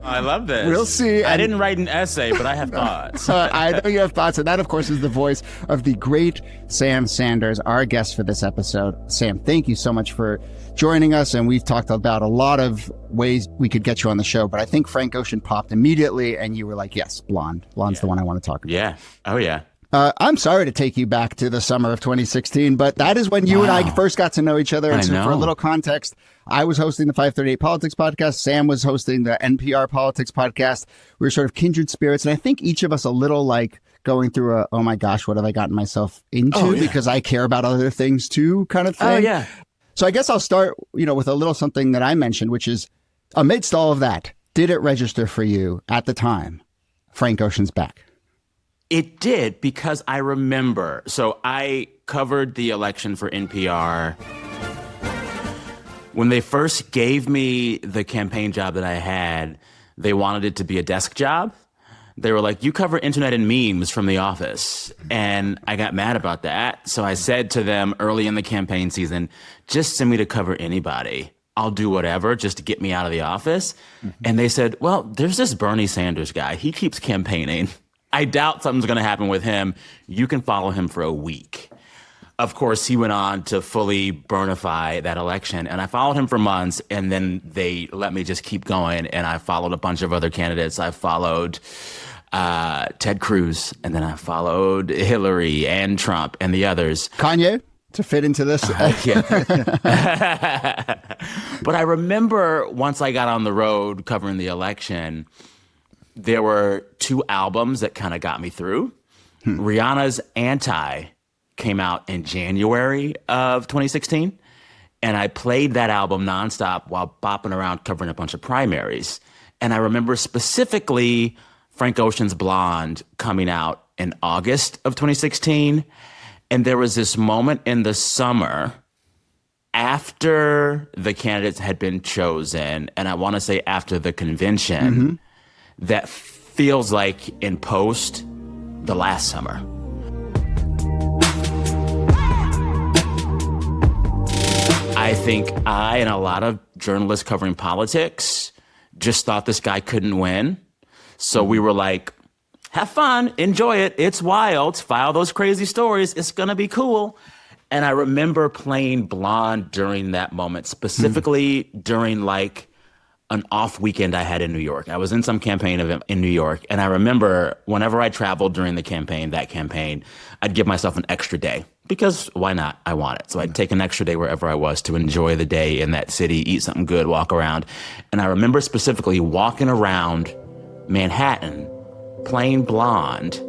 I love this. We'll see. I didn't write an essay, but I have thoughts. I know you have thoughts. And that, of course, is the voice of the great Sam Sanders, our guest for this episode. Sam, thank you so much for joining us. And we've talked about a lot of ways we could get you on the show. But I think Frank Ocean popped immediately. And you were like, yes, Blonde. Blonde's the one I want to talk about. Yeah. Oh, yeah. I'm sorry to take you back to the summer of 2016, but that is when you and I first got to know each other. And so for a little context, I was hosting the 538 Politics podcast. Sam was hosting the NPR Politics podcast. We were sort of kindred spirits. And I think each of us a little like going through a, oh my gosh, what have I gotten myself into? Because I care about other things too kind of thing. Oh, yeah. So I guess I'll start, with a little something that I mentioned, which is amidst all of that, did it register for you at the time, Frank Ocean's back? It did, because I remember. So I covered the election for NPR. When they first gave me the campaign job that I had, they wanted it to be a desk job. They were like, you cover internet and memes from The Office. And I got mad about that. So I said to them early in the campaign season, just send me to cover anybody. I'll do whatever just to get me out of the office. And they said, well, there's this Bernie Sanders guy. He keeps campaigning. I doubt something's going to happen with him. You can follow him for a week. Of course, he went on to fully burnify that election. And I followed him for months, and then they let me just keep going. And I followed a bunch of other candidates. I followed Ted Cruz, and then I followed Hillary and Trump and the others. Kanye, to fit into this. But I remember once I got on the road covering the election, there were two albums that kind of got me through. Rihanna's Anti came out in January of 2016. And I played that album nonstop while bopping around covering a bunch of primaries. And I remember specifically Frank Ocean's Blonde coming out in August of 2016. And there was this moment in the summer after the candidates had been chosen, and I want to say after the convention, that feels like in post the last summer. I think I and a lot of journalists covering politics just thought this guy couldn't win. So we were like, have fun, enjoy it, it's wild, file those crazy stories, it's gonna be cool. And I remember playing Blonde during that moment, specifically during like an off weekend I had in New York. I was in some campaign event in New York, and I remember whenever I traveled during that campaign, I'd give myself an extra day because why not? I want it. So I'd take an extra day wherever I was to enjoy the day in that city, eat something good, walk around. And I remember specifically walking around Manhattan, playing Blonde,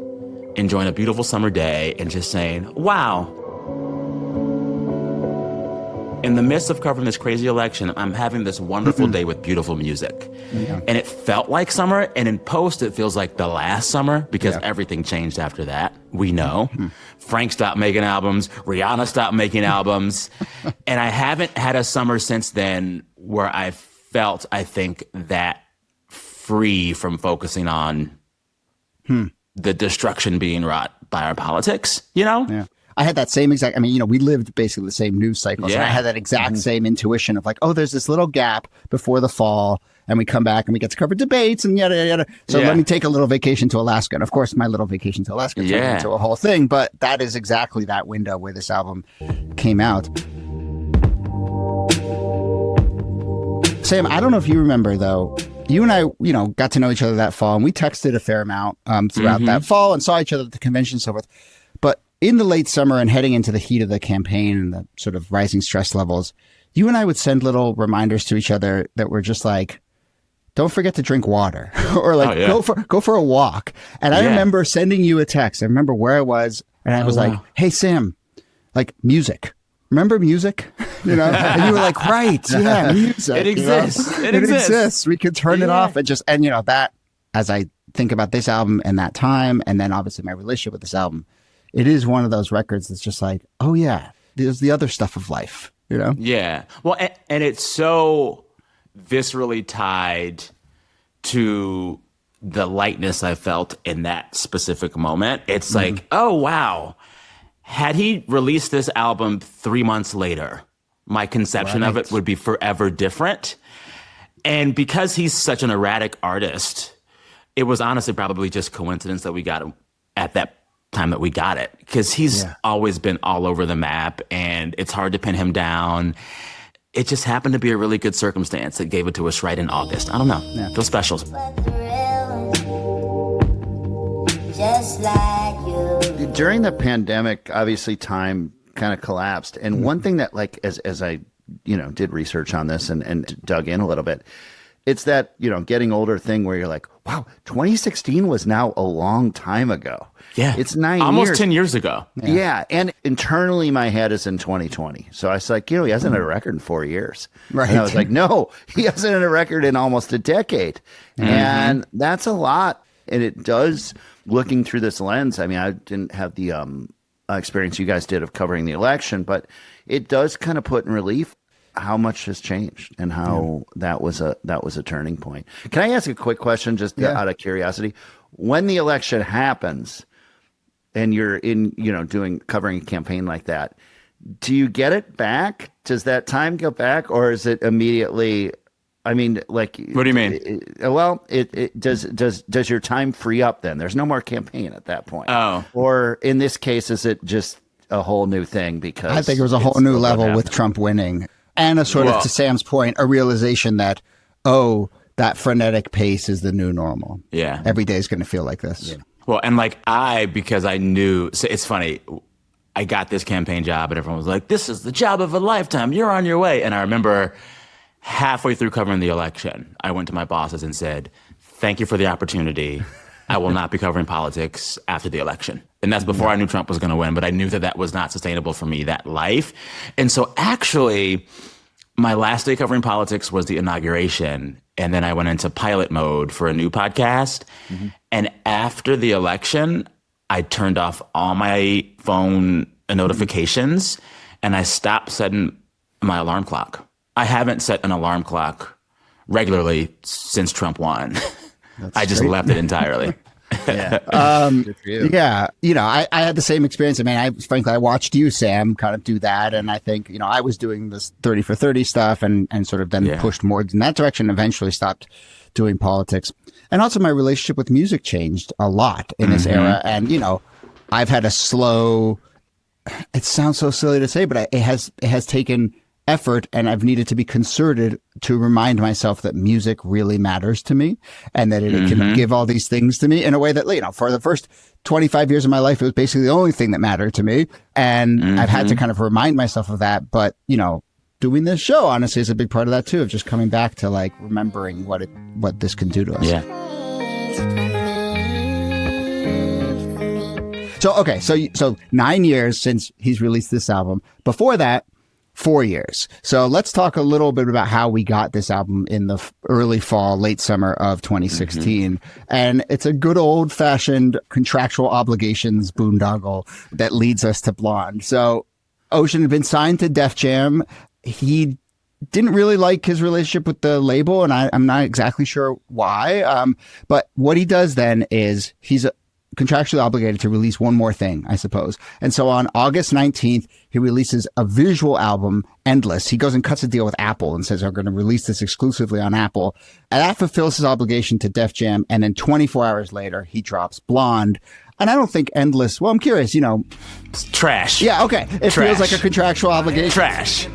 enjoying a beautiful summer day, and just saying, wow. In the midst of covering this crazy election, I'm having this wonderful day with beautiful music. And it felt like summer, and in post, it feels like the last summer because everything changed after that. We know. Frank stopped making albums. Rihanna stopped making albums. And I haven't had a summer since then where I felt, I think, that free from focusing on the destruction being wrought by our politics, Yeah. I had that same exact, we lived basically the same news cycles. And I had that exact same intuition of like, oh, there's this little gap before the fall and we come back and we get to cover debates and yada, yada. So let me take a little vacation to Alaska. And of course, my little vacation to Alaska turned into a whole thing. But that is exactly that window where this album came out. Sam, I don't know if you remember, though. You and I, got to know each other that fall, and we texted a fair amount throughout that fall and saw each other at the convention and so forth. But in the late summer and heading into the heat of the campaign and the sort of rising stress levels, you and I would send little reminders to each other that were just like, don't forget to drink water or like go for a walk. And I remember sending you a text. I remember where I was and I was like, hey, Sam, like music. Remember music? And you were like, right. Yeah, music. It exists. It exists. We could turn it off and just, and that as I think about this album and that time, and then obviously my relationship with this album, it is one of those records that's just like, oh yeah, there's the other stuff of life, Yeah. Well, and it's so viscerally tied to the lightness I felt in that specific moment. It's like, oh, wow. Had he released this album 3 months later, my conception of it would be forever different. And because he's such an erratic artist, it was honestly probably just coincidence that we got him at that time that we got it. Because he's always been all over the map, and it's hard to pin him down. It just happened to be a really good circumstance that gave it to us right in August. I don't know. Yeah. Feels special. Just like you. During the pandemic, obviously time kind of collapsed. And one thing that, like, as I, did research on this and dug in a little bit, it's that, getting older thing where you're like, wow, 2016 was now a long time ago. Yeah. It's 9 years. Almost 10 years ago. Yeah. And internally, my head is in 2020. So I was like, he hasn't had a record in 4 years. Right. And I was like, no, he hasn't had a record in almost a decade. And that's a lot. And it does, looking through this lens, I mean, I didn't have the experience you guys did of covering the election, but it does kind of put in relief how much has changed and how that was a turning point. Can I ask a quick question just out of curiosity? When the election happens and you're in, covering a campaign like that, do you get it back? Does that time go back, or is it immediately? I mean, like, what do you mean? It does your time free up then? There's no more campaign at that point. Oh. Or in this case, is it just a whole new thing? Because I think it was a whole new level with Trump winning, and a sort of, to Sam's point, a realization that, that frenetic pace is the new normal. Yeah. Every day is going to feel like this. Yeah. Well, and because I knew, so it's funny, I got this campaign job and everyone was like, this is the job of a lifetime. You're on your way. And I remember halfway through covering the election, I went to my bosses and said, thank you for the opportunity. I will not be covering politics after the election. And that's before I knew Trump was going to win, but I knew that was not sustainable for me, that life. And so actually, my last day covering politics was the inauguration. And then I went into pilot mode for a new podcast. And after the election, I turned off all my phone notifications and I stopped setting my alarm clock. I haven't set an alarm clock regularly since Trump won. I just left it entirely. Good for you. Yeah. I had the same experience. I mean, frankly, I watched you, Sam, kind of do that. And I think, I was doing this 30 for 30 stuff and sort of then pushed more in that direction, eventually stopped doing politics. And also my relationship with music changed a lot in this era. And, I've had a slow, it sounds so silly to say, but it has taken effort, and I've needed to be concerted to remind myself that music really matters to me, and that it can give all these things to me in a way that, for the first 25 years of my life, it was basically the only thing that mattered to me. And I've had to kind of remind myself of that. But, doing this show, honestly, is a big part of that too, of just coming back to like remembering what this can do to us. Yeah. So 9 years since he's released this album. Before that, 4 years. So let's talk a little bit about how we got this album in the early fall, late summer of 2016. And it's a good old fashioned contractual obligations boondoggle that leads us to Blonde. So Ocean had been signed to Def Jam. He didn't really like his relationship with the label, and I'm not exactly sure why. But what he does then is he's contractually obligated to release one more thing, I suppose. And so on August 19th, he releases a visual album, Endless. He goes and cuts a deal with Apple and says, we're going to release this exclusively on Apple. And that fulfills his obligation to Def Jam. And then 24 hours later, he drops Blonde. And I don't think Endless, well, I'm curious, It's trash. Yeah, okay. It feels like a contractual obligation. Trash.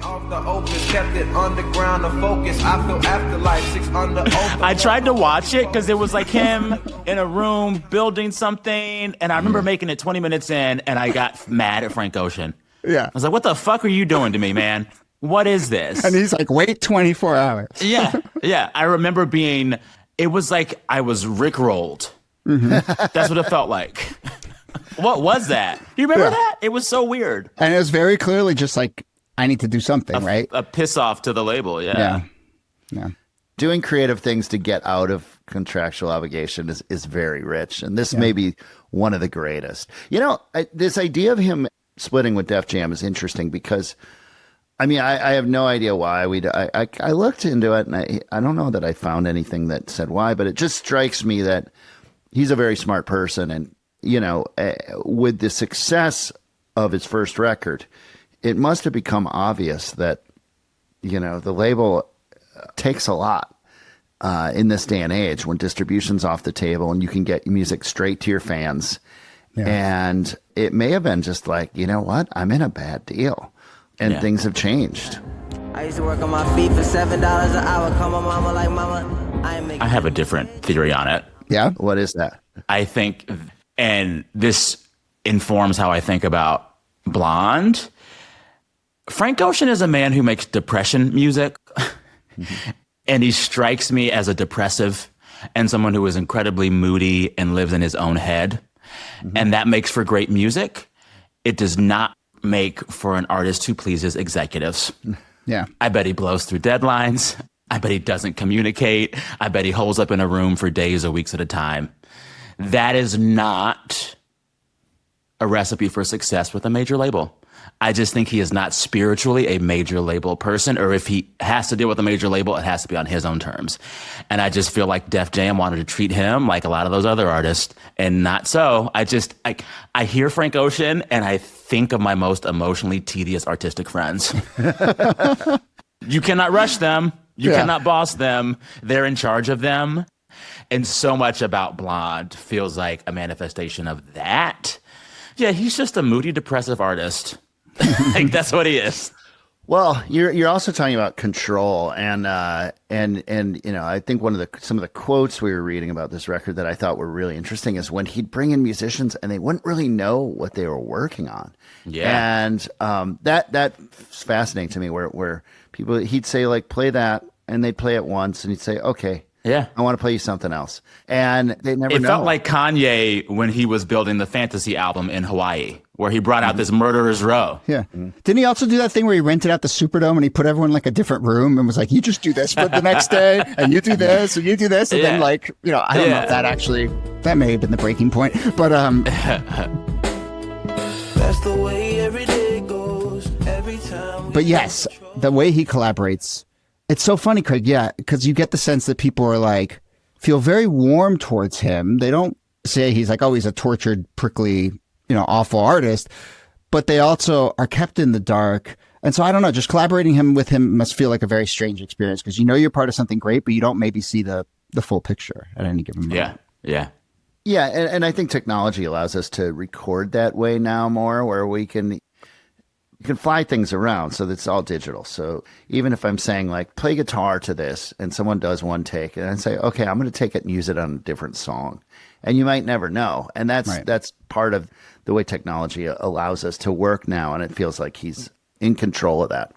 I tried to watch it because it was like him in a room building something. And I remember making it 20 minutes in and I got mad at Frank Ocean. Yeah. I was like, what the fuck are you doing to me, man? What is this? And he's like, wait 24 hours. Yeah. I remember it was like I was rickrolled. That's what it felt like. What was that? Do you remember that? It was so weird. And it was very clearly just like, I need to do something, right? A piss off to the label, yeah. Doing creative things to get out of contractual obligation is very rich. And this may be one of the greatest. This idea of him splitting with Def Jam is interesting because, I mean, I have no idea why. I looked into it, and I don't know that I found anything that said why, but it just strikes me that he's a very smart person. And, with the success of his first record, it must have become obvious that, the label takes a lot. in this day and age when distribution's off the table and you can get music straight to your fans. Yeah. And it may have been just like, you know what? I'm in a bad deal. And things have changed. I used to work on my feet for $7 an hour. Call my mama like, mama, I have a different theory on it. Yeah? What is that? I think, and this informs how I think about Blonde. Frank Ocean is a man who makes depression music. And he strikes me as a depressive and someone who is incredibly moody and lives in his own head. And that makes for great music. It does not make for an artist who pleases executives. Yeah. I bet he blows through deadlines. I bet he doesn't communicate. I bet he holds up in a room for days or weeks at a time. That is not a recipe for success with a major label. I just think he is not spiritually a major label person, or if he has to deal with a major label, it has to be on his own terms. And I just feel like Def Jam wanted to treat him like a lot of those other artists, and not so. I hear Frank Ocean, and I think of my most emotionally tedious artistic friends. You cannot rush them. You cannot boss them. They're in charge of them. And so much about Blonde feels like a manifestation of that. Yeah, he's just a moody, depressive artist. Like, that's what he is. Well, you're also talking about control, and you know, I think some of the quotes we were reading about this record that I thought were really interesting is when he'd bring in musicians and they wouldn't really know what they were working on. Yeah, and that's fascinating to me. Where people, he'd say like, play that, and they'd play it once, and he'd say, okay. Yeah. I want to play you something else. And they never know. It felt like Kanye when he was building the Fantasy album in Hawaii, where he brought out this Murderer's Row. Yeah. Didn't he also do that thing where he rented out the Superdome and he put everyone in like a different room and was like, you just do this for the next day, and you do this, and you do this. And then like, you know, I don't know if that may have been the breaking point. But that's the way every day goes, every time. But yes, the way he collaborates. It's so funny, Craig. Yeah, because you get the sense that people are like, feel very warm towards him. They don't say he's like, oh, he's a tortured, prickly, you know, awful artist, but they also are kept in the dark. And so I don't know, just collaborating with him must feel like a very strange experience because you know you're part of something great, but you don't maybe see the full picture at any given moment. Yeah, and I think technology allows us to record that way now more, where you can fly things around so that it's all digital. So even if I'm saying like, play guitar to this, and someone does one take, and I say, okay, I'm going to take it and use it on a different song. And you might never know. And that's part of the way technology allows us to work now. And it feels like he's in control of that.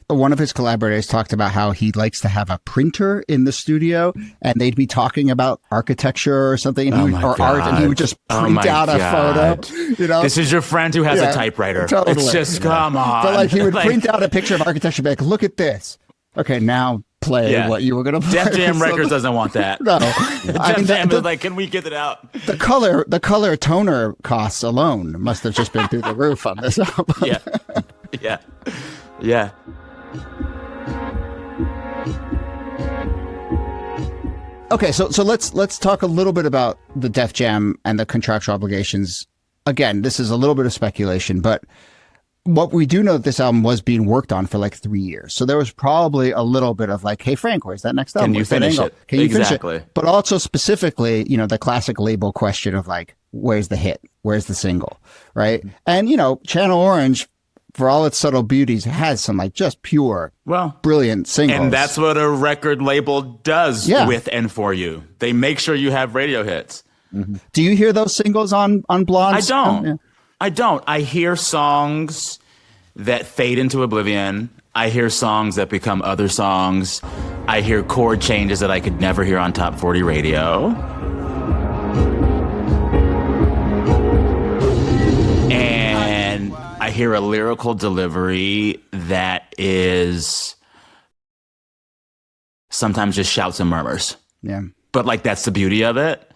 One of his collaborators talked about how he likes to have a printer in the studio, and they'd be talking about architecture or something, and art, and he would just print out a photo. You know, this is your friend who has a typewriter. Totally. It's just come on. But like he would print out a picture of architecture, and be like, look at this. Okay, now play what you were going to play. Def Jam Records doesn't want that. No, Def Jam is like, can we get it out? The color toner costs alone must have just been through the roof on this album. Yeah. Okay, so let's talk a little bit about the Def Jam and the contractual obligations. Again, this is a little bit of speculation, but what we do know that this album was being worked on for like 3 years. So there was probably a little bit of like, hey, Frank, where's that next album? Can you finish it? Can you finish it? But also specifically, you know, the classic label question of like, where's the hit? Where's the single? Right? And, you know, Channel Orange, for all its subtle beauties, has some like just pure, brilliant singles. And that's what a record label does with and for you. They make sure you have radio hits. Mm-hmm. Do you hear those singles on Blonde? I don't. I don't. I hear songs that fade into oblivion. I hear songs that become other songs. I hear chord changes that I could never hear on Top 40 radio. And I hear a lyrical delivery that is sometimes just shouts and murmurs. Yeah. But like, that's the beauty of it.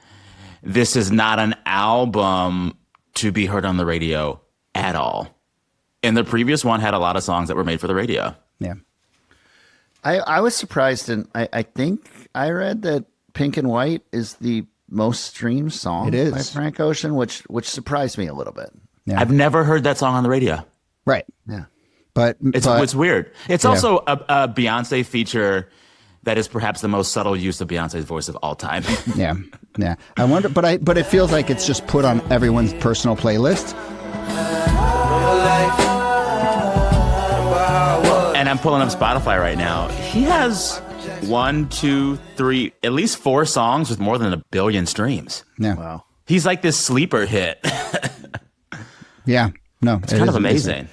This is not an album to be heard on the radio at all. And the previous one had a lot of songs that were made for the radio. Yeah. I was surprised, and I think I read that Pink and White is the most streamed song by Frank Ocean, which surprised me a little bit. Yeah. I've never heard that song on the radio. Right. Yeah. But it's weird. It's also a Beyonce feature that is perhaps the most subtle use of Beyonce's voice of all time. Yeah. Yeah. I wonder, but it feels like it's just put on everyone's personal playlist. And I'm pulling up Spotify right now. He has 1, 2, 3, at least 4 songs with more than 1 billion streams. Yeah. Wow. He's like this sleeper hit. Yeah. No, It's kind of amazing.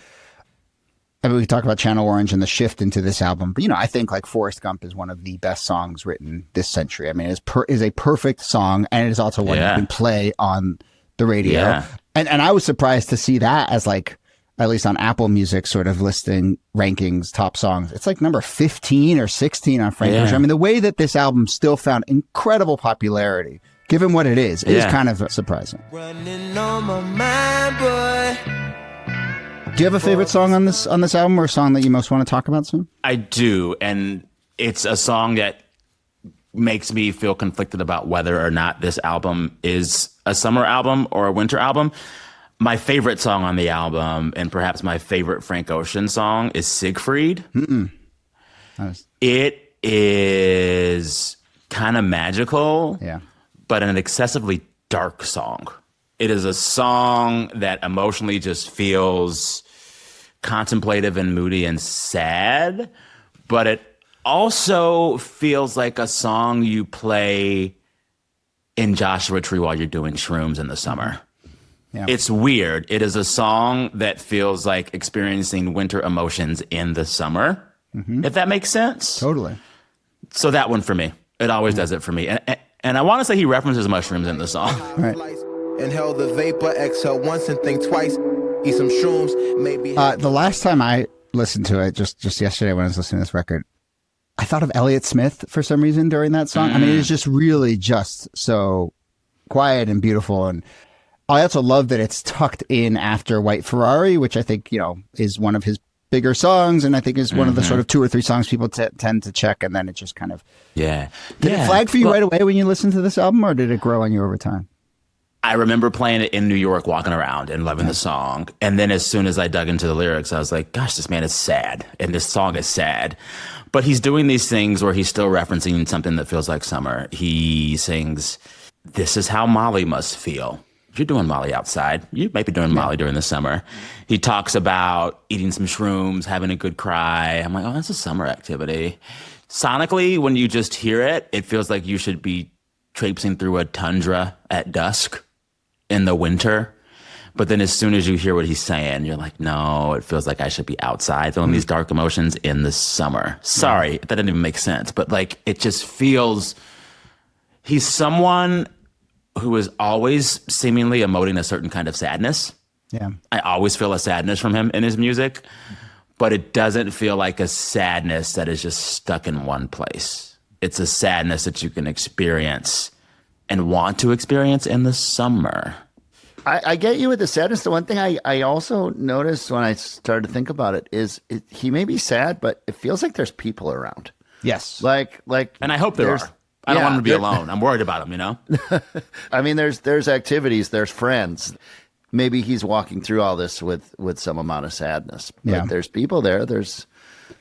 I mean, we talk about Channel Orange and the shift into this album, but I think like Forrest Gump is one of the best songs written this century. I mean, it is a perfect song, and it is also one you can play on the radio. Yeah. And I was surprised to see that as like, at least on Apple Music, sort of listing rankings, top songs. It's like number 15 or 16 on Frank Ocean. I mean, the way that this album still found incredible popularity, given what it is kind of surprising. Running on my mind, boy. Do you have a favorite song on this album, or a song that you most want to talk about soon? I do, and it's a song that makes me feel conflicted about whether or not this album is a summer album or a winter album. My favorite song on the album, and perhaps my favorite Frank Ocean song, is Siegfried. Nice. It is kind of magical, Yeah. but an excessively dark song. It is a song that emotionally just feels contemplative and moody and sad, but it also feels like a song you play in Joshua Tree while you're doing shrooms in the summer. Yeah. It's weird. It is a song that feels like experiencing winter emotions in the summer, if that makes sense. Totally. So that one for me. It always does it for me. And I want to say he references mushrooms in the song. Right. Inhale the vapor, exhale once and think twice. Eat some shrooms, maybe. The last time I listened to it, just yesterday when I was listening to this record, I thought of Elliott Smith for some reason during that song. I mean, it's just really just so quiet and beautiful. And I also love that it's tucked in after White Ferrari, which I think, is one of his bigger songs. And I think is one of the sort of 2 or 3 songs people tend to check. And then it just kind of... Yeah. Did it flag for you right away when you listened to this album, or did it grow on you over time? I remember playing it in New York, walking around and loving the song. And then as soon as I dug into the lyrics, I was like, gosh, this man is sad. And this song is sad. But he's doing these things where he's still referencing something that feels like summer. He sings, "This is how Molly must feel." You're doing Molly outside. You might be doing Molly during the summer. He talks about eating some shrooms, having a good cry. I'm like, oh, that's a summer activity. Sonically, when you just hear it, it feels like you should be traipsing through a tundra at dusk in the winter. But then as soon as you hear what he's saying, you're like, no, it feels like I should be outside feeling these dark emotions in the summer. Sorry, that didn't even make sense. But like, it just feels, he's someone who is always seemingly emoting a certain kind of sadness. Yeah. I always feel a sadness from him in his music, but it doesn't feel like a sadness that is just stuck in one place. It's a sadness that you can experience and want to experience in the summer. I get you with the sadness. The one thing I also noticed when I started to think about it is he may be sad, but it feels like there's people around. Yes. Like, And I hope there are. I don't want him to be alone. I'm worried about him, I mean, there's activities, there's friends. Maybe he's walking through all this with some amount of sadness. But there's people there. There's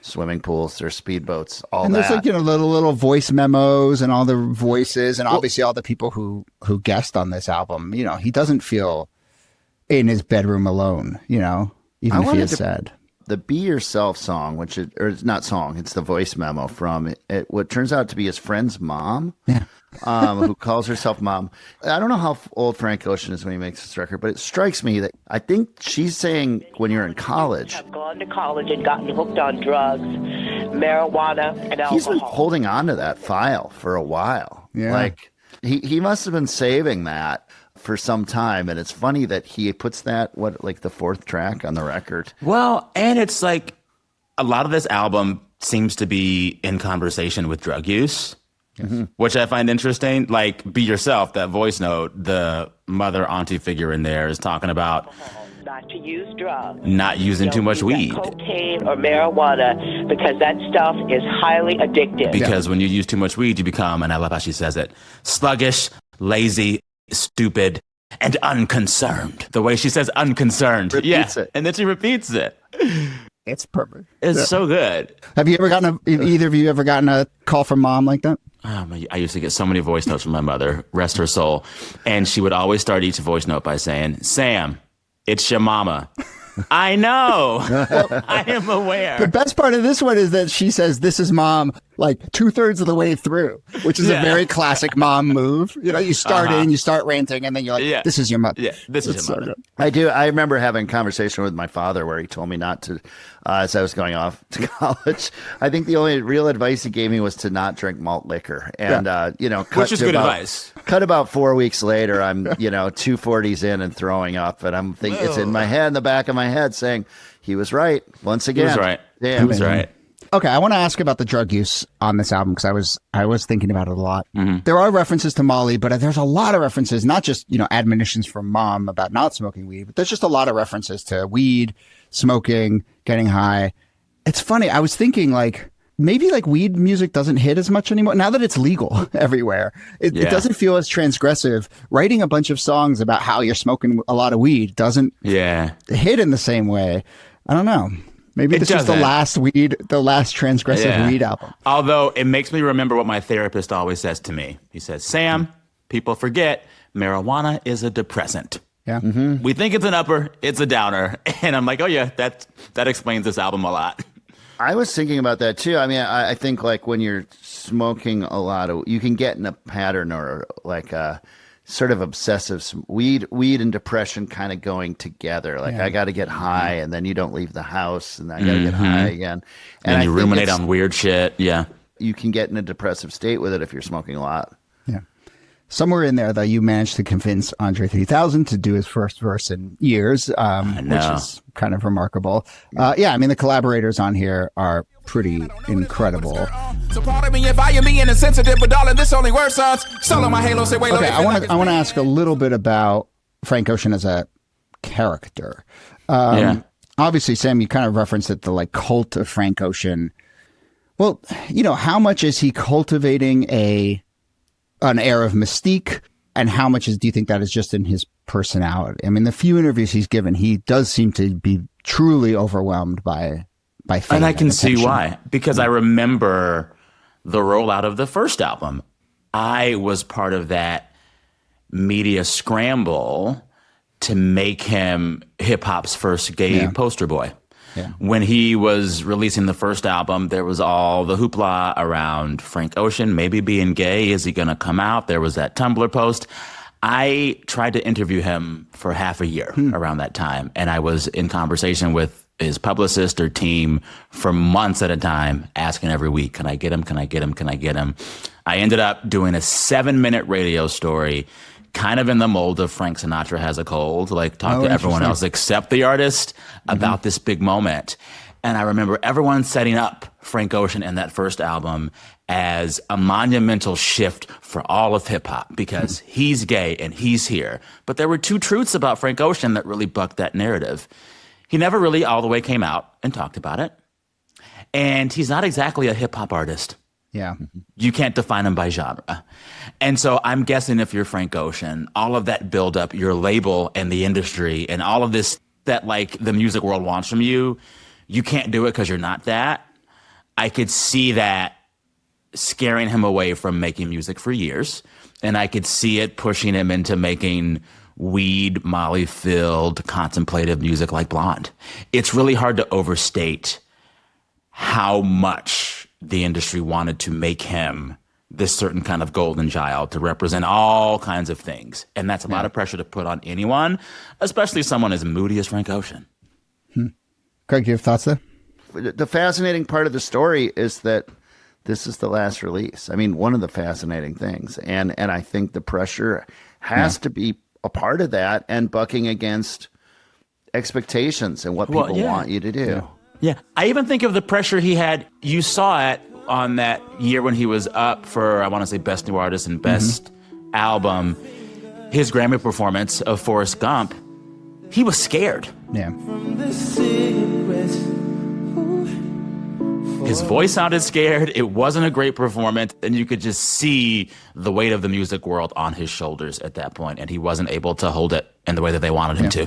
swimming pools, there's speedboats, all and that. there's like, little voice memos and all the voices and obviously all the people who guest on this album. He doesn't feel in his bedroom alone, even if he is sad. The Be Yourself song, it's not song, it's the voice memo from what turns out to be his friend's mom, who calls herself Mom. I don't know how old Frank Ocean is when he makes this record, but it strikes me that I think she's saying when you're in college. I've gone to college and gotten hooked on drugs, marijuana, and alcohol. He's been holding on to that file for a while. Yeah. Like he must have been saving that for some time, and it's funny that he puts that like the 4th track on the record. Well, and it's like a lot of this album seems to be in conversation with drug use, which I find interesting. Like Be Yourself, that voice note, the mother auntie figure in there is talking about not to use drugs, not using too much Don't use weed. that cocaine or marijuana, because that stuff is highly addictive. Because when you use too much weed, you become, and I love how she says it, sluggish, lazy, stupid, and unconcerned. The way she says unconcerned. Repeats it. And then she repeats it. It's perfect. It's so good. Have you ever either of you ever gotten a call from mom like that? I used to get so many voice notes from my mother, rest her soul. And she would always start each voice note by saying, Sam, it's your mama. I know. I am aware. The best part of this one is that she says, this is mom, like 2/3 of the way through, which is a very classic mom move. You know, you start in, you start ranting, and then you're like, this is your mother. Yeah, this is your mother. I remember having a conversation with my father where he told me not to, as I was going off to college. I think the only real advice he gave me was to not drink malt liquor. And, which is good advice. Cut about 4 weeks later, I'm, 240s in and throwing up. And I'm thinking, it's in my head, in the back of my head, saying, he was right. Once again. He was right. Yeah, he was right. Okay, I want to ask about the drug use on this album because I was thinking about it a lot. There are references to Molly, but there's a lot of references, not just, admonitions from mom about not smoking weed, but there's just a lot of references to weed, smoking, getting high. It's funny. I was thinking maybe weed music doesn't hit as much anymore now that it's legal everywhere. It doesn't feel as transgressive. Writing a bunch of songs about how you're smoking a lot of weed doesn't hit in the same way. I don't know. Maybe this is the last transgressive weed album. Although it makes me remember what my therapist always says to me. He says, Sam, people forget marijuana is a depressant. Yeah. Mm-hmm. We think it's an upper, it's a downer. And I'm like, oh yeah, that explains this album a lot. I was thinking about that too. I mean, I think when you're smoking a lot you can get in a pattern or sort of obsessive weed and depression kind of going together. I got to get high, and then you don't leave the house, and I got to get high again. And you ruminate on weird shit. Yeah. You can get in a depressive state with it if you're smoking a lot. Yeah. Somewhere in there, though, you managed to convince Andre 3000 to do his first verse in years, which is kind of remarkable. The collaborators on here are pretty incredible. So pardon me if I am being insensitive, but darling, this only word sounds. Solo my halo say wait. Okay, I want to ask a little bit about Frank Ocean as a character. Obviously, Sam, you kind of referenced it, the cult of Frank Ocean. Well, how much is he cultivating an air of mystique, and how much do you think that is just in his personality? I mean, the few interviews he's given, he does seem to be truly overwhelmed by fame. And I can see why, because I remember the rollout of the first album. I was part of that media scramble to make him hip hop's first gay poster boy. Yeah. When he was releasing the first album, there was all the hoopla around Frank Ocean maybe being gay. Is he going to come out? There was that Tumblr post. I tried to interview him for half a year around that time, and I was in conversation with his publicist or team for months at a time, asking every week, can I get him? Can I get him? Can I get him? I ended up doing a 7-minute radio story, kind of in the mold of Frank Sinatra Has a Cold, talk to everyone else except the artist about this big moment. And I remember everyone setting up Frank Ocean in that first album as a monumental shift for all of hip hop because he's gay and he's here. But there were two truths about Frank Ocean that really bucked that narrative. He never really all the way came out and talked about it. And he's not exactly a hip hop artist. Yeah. You can't define him by genre. And so I'm guessing if you're Frank Ocean, all of that buildup, your label and the industry and all of this that the music world wants from you, you can't do it because you're not that. I could see that scaring him away from making music for years. And I could see it pushing him into making weed, Molly-filled, contemplative music like Blonde. It's really hard to overstate how much the industry wanted to make him this certain kind of golden child to represent all kinds of things. And that's a lot of pressure to put on anyone, especially someone as moody as Frank Ocean. Greg, do you have thoughts there? The fascinating part of the story is that this is the last release. I mean, one of the fascinating things. And I think the pressure has to be a part of that and bucking against expectations and what people want you to do. Yeah. I even think of the pressure he had. You saw it on that year when he was up for, I want to say, Best New Artist and Best Album. His Grammy performance of Forrest Gump, he was scared. Yeah. His voice sounded scared. It wasn't a great performance. And you could just see the weight of the music world on his shoulders at that point. And he wasn't able to hold it in the way that they wanted him to.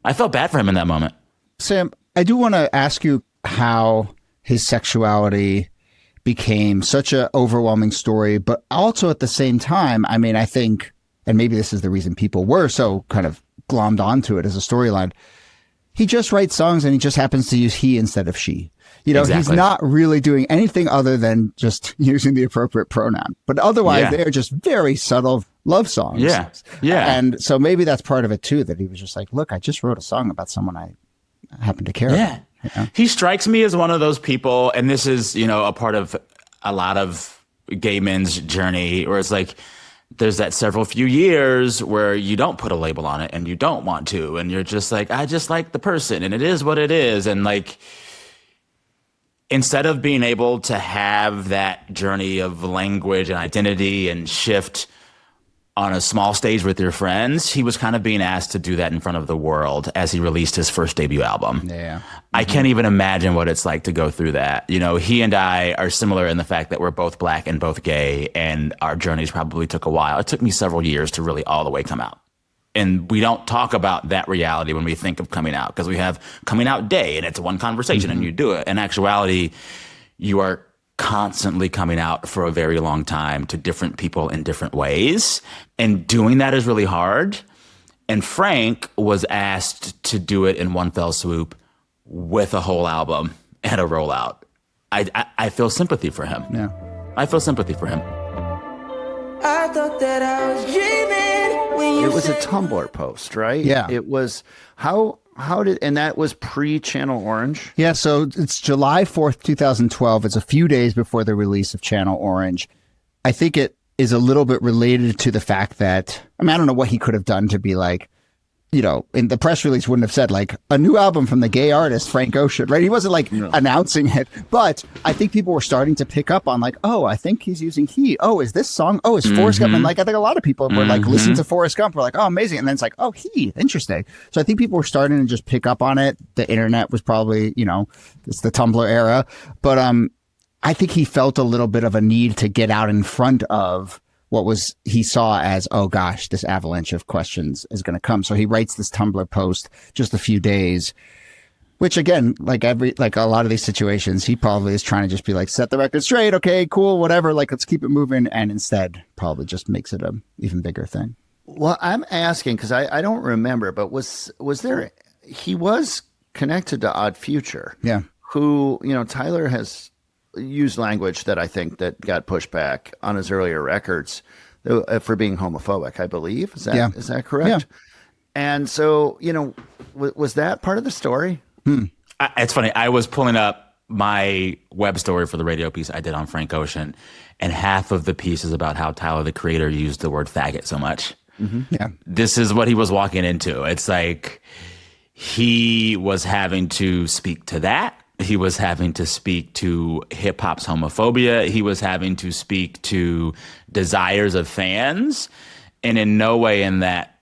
I felt bad for him in that moment. Sam, I do want to ask you how his sexuality became such an overwhelming story, but also at the same time, I mean, I think, and maybe this is the reason people were so kind of glommed onto it as a storyline, he just writes songs and he just happens to use he instead of she. You know, Exactly. He's not really doing anything other than just using the appropriate pronoun. But otherwise, they are just very subtle love songs. Yeah. Yeah. And so maybe that's part of it, too, that he was just like, look, I just wrote a song about someone I happen to care about. You know? He strikes me as one of those people, and this is, you know, a part of a lot of gay men's journey, where it's like there's that several few years where you don't put a label on it and you don't want to, and you're just like, I just like the person and it is what it is. And like, instead of being able to have that journey of language and identity and shift on a small stage with your friends, he was kind of being asked to do that in front of the world as he released his first debut album. Yeah. I can't even imagine what it's like to go through that. You know, he and I are similar in the fact that we're both black and both gay, and our journeys probably took a while. It took me several years to really all the way come out. And we don't talk about that reality when we think of coming out, because we have coming out day and it's one conversation and you do it. In actuality, you are constantly coming out for a very long time to different people in different ways. And doing that is really hard. And Frank was asked to do it in one fell swoop with a whole album and a rollout. I feel sympathy for him. Yeah. I feel sympathy for him. I thought that I was dreaming when you It was a said- Tumblr post, right? Yeah. It was how did, and that was pre-Channel Orange. Yeah, so it's July 4th, 2012. It's a few days before the release of Channel Orange. I think it is a little bit related to the fact that, I mean, I don't know what he could have done to be like, you know, in the press release wouldn't have said like a new album from the gay artist Frank Ocean, right? He wasn't like announcing it, but I think people were starting to pick up on like, oh, I think he's using he. Oh, is this song? Oh, is Forrest Gump? And like, I think a lot of people were like, listen to Forrest Gump. We're like, oh, amazing. And then it's like, oh, he, interesting. So I think people were starting to just pick up on it. The internet was probably, you know, it's the Tumblr era, but I think he felt a little bit of a need to get out in front of what was he saw as, oh gosh, this avalanche of questions is going to come. So he writes this Tumblr post just a few days, which again, like a lot of these situations, he probably is trying to just be like, set the record straight. Okay, cool, whatever. Like, let's keep it moving. And instead probably just makes it a even bigger thing. Well, I'm asking because I don't remember, but was there, he was connected to Odd Future. Yeah. Who, you know, Tyler has used language that I think that got pushed back on his earlier records for being homophobic, I believe. Is that correct? Yeah. And so, you know, was that part of the story? It's funny. I was pulling up my web story for the radio piece I did on Frank Ocean, and half of the piece is about how Tyler, the Creator, used the word faggot so much. Yeah. This is what he was walking into. It's like he was having to speak to that. He was having to speak to hip hop's homophobia. He was having to speak to desires of fans. And in no way in that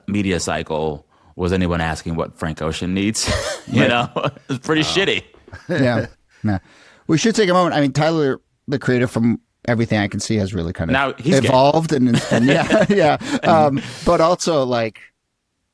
media cycle was anyone asking what Frank Ocean needs. You know, it's pretty shitty. Yeah. Yeah. We should take a moment. I mean, Tyler, the Creator, from everything I can see, has really kind of Now, he's evolved and yeah. But also like,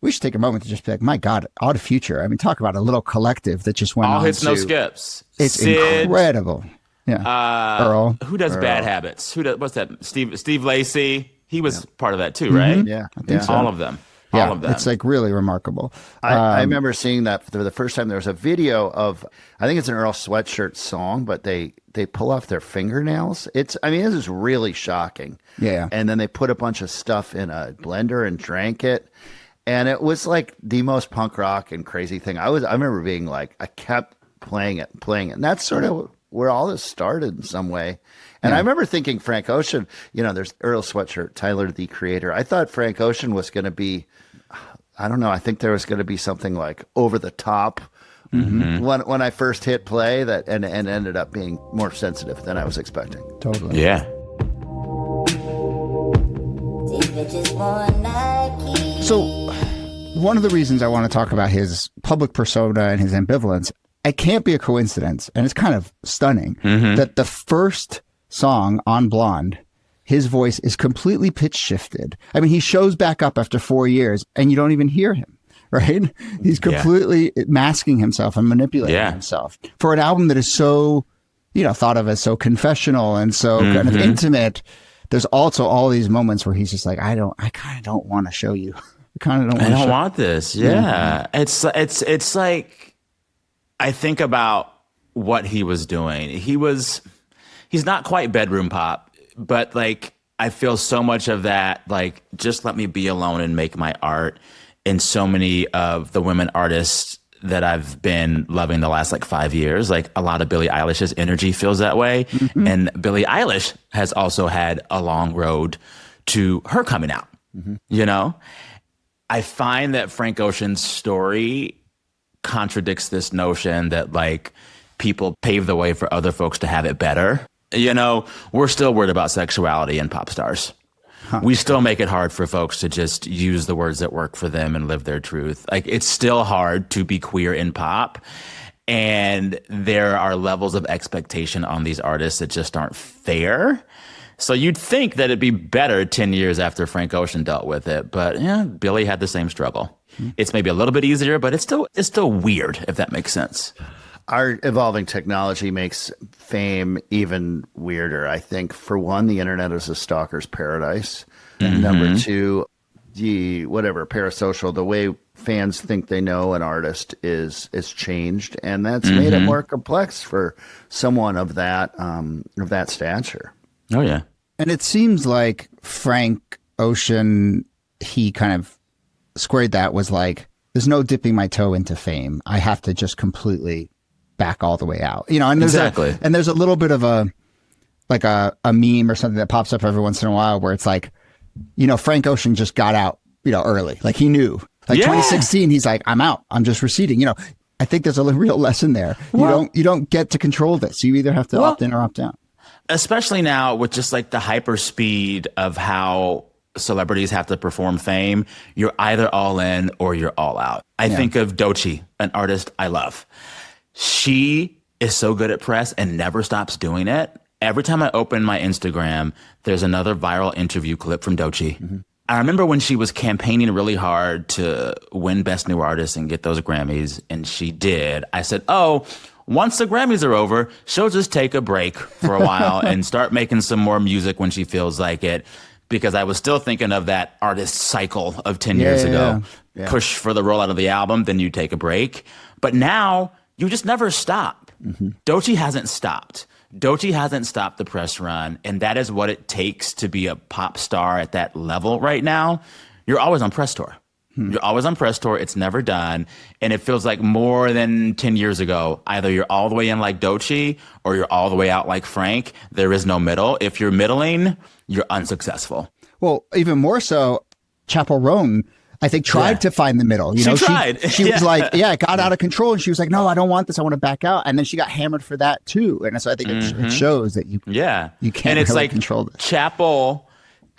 we should take a moment to just be like, my God, Odd Future. I mean, talk about a little collective that just went All on hits, to, no skips. It's Sid, incredible. Yeah. Earl. Who does Bad Habits? What's that? Steve Lacy. He was part of that too, right? Yeah. I think so. All of them. Yeah, All of them. it's like really remarkable. I remember seeing that for the first time. There was a video of, I think it's an Earl Sweatshirt song, but they pull off their fingernails. This is really shocking. Yeah. And then they put a bunch of stuff in a blender and drank it. And it was like the most punk rock and crazy thing. I remember being like, I kept playing it. And that's sort of where all this started in some way. And I remember thinking Frank Ocean, you know, there's Earl Sweatshirt, Tyler, the Creator. I thought Frank Ocean was going to be, I don't know. I think there was going to be something like over the top when I first hit play that and ended up being more sensitive than I was expecting. Totally. Yeah. These bitches want Nike. So one of the reasons I want to talk about his public persona and his ambivalence, it can't be a coincidence, and it's kind of stunning, that the first song on Blonde, his voice is completely pitch shifted. I mean, he shows back up after 4 years, and you don't even hear him. right? He's completely masking himself and manipulating himself for an album that is so, thought of as so confessional and so kind of intimate. There's also all these moments where he's just like, I kind of don't want to show you. I don't want this. Yeah. It's like, I think about what he was doing. He's not quite bedroom pop, but like, I feel so much of that, like, just let me be alone and make my art. And so many of the women artists that I've been loving the last like 5 years, like a lot of Billie Eilish's energy feels that way. And Billie Eilish has also had a long road to her coming out, I find that Frank Ocean's story contradicts this notion that like people pave the way for other folks to have it better. We're still worried about sexuality in pop stars. We still make it hard for folks to just use the words that work for them and live their truth. Like, it's still hard to be queer in pop. And there are levels of expectation on these artists that just aren't fair. So you'd think that it'd be better 10 years after Frank Ocean dealt with it. But yeah, Billy had the same struggle. It's maybe a little bit easier, but it's still weird, if that makes sense. Our evolving technology makes fame even weirder. I think, for one, the internet is a stalker's paradise. And number two, the parasocial, the way fans think they know an artist is changed. And that's made it more complex for someone of that stature. Oh, yeah. And it seems like Frank Ocean, he kind of squared that, was like, there's no dipping my toe into fame. I have to just completely back all the way out, and there's there's a little bit of a meme or something that pops up every once in a while where it's like, Frank Ocean just got out, early. Like, he knew, like 2016, he's like, I'm out. I'm just receding. I think there's a real lesson there. You don't get to control this. You either have to opt in or opt out. Especially now with just like the hyper speed of how celebrities have to perform fame, you're either all in or you're all out. I think of Doechii, an artist I love. She is so good at press and never stops doing it. Every time I open my Instagram, there's another viral interview clip from Doechii. I remember when she was campaigning really hard to win Best New Artist and get those Grammys, and she did. I said, once the Grammys are over, she'll just take a break for a while and start making some more music when she feels like it. Because I was still thinking of that artist cycle of 10 years ago. Yeah. Push for the rollout of the album, then you take a break. But now, you just never stop. Doechii hasn't stopped. Doechii hasn't stopped the press run, and that is what it takes to be a pop star at that level right now. You're always on press tour. You're always on press tour. It's never done. And it feels like more than 10 years ago, either you're all the way in like Doechii or you're all the way out like Frank. There is no middle. If you're middling, you're unsuccessful. Well, even more so, Chappell Roan, I think, tried to find the middle. She tried. She was like, it got out of control. And she was like, no, I don't want this. I want to back out. And then she got hammered for that, too. And so I think it shows that you can't and it's really like control this.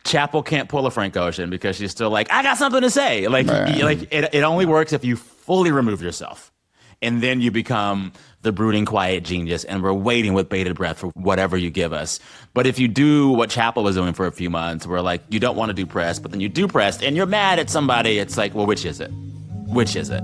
Chappell can't pull a Frank Ocean because she's still like, I got something to say. Like, it only works if you fully remove yourself. And then you become the brooding, quiet genius, and we're waiting with bated breath for whatever you give us. But if you do what Chappell was doing for a few months, where like you don't want to do press, but then you do press, and you're mad at somebody, it's like, well, which is it? Which is it?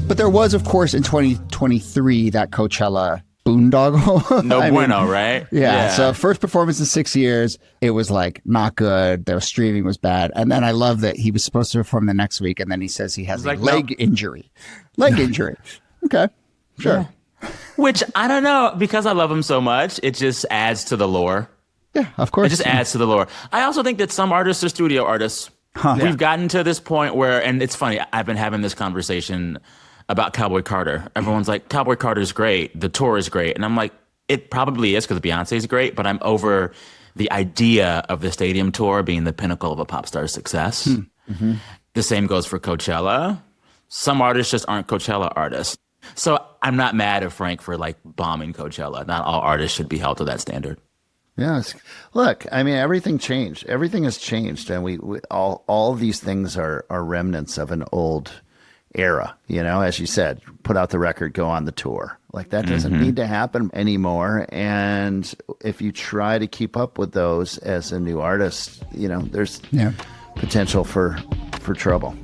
But there was, of course, in 2023, that Coachella boondoggle. No bueno, right? Yeah. So first performance in 6 years, it was like not good. Their streaming was bad. And then I love that he was supposed to perform the next week, and then he says he has a leg injury. Leg injury. Okay. Sure. Yeah. Which, I don't know, because I love him so much, it just adds to the lore. Yeah, of course. It just adds to the lore. I also think that some artists are studio artists. We've gotten to this point where, and it's funny, I've been having this conversation about Cowboy Carter. Everyone's like, Cowboy Carter's great. The tour is great. And I'm like, it probably is because Beyonce's great, but I'm over the idea of the stadium tour being the pinnacle of a pop star's success. The same goes for Coachella. Some artists just aren't Coachella artists. So I'm not mad at Frank for like bombing Coachella. Not all artists should be held to that standard. Yes. Look, I mean, everything changed. Everything has changed. And we all these things are remnants of an old era, as you said, put out the record, go on the tour. Like that doesn't need to happen anymore. And if you try to keep up with those as a new artist, there's potential for trouble.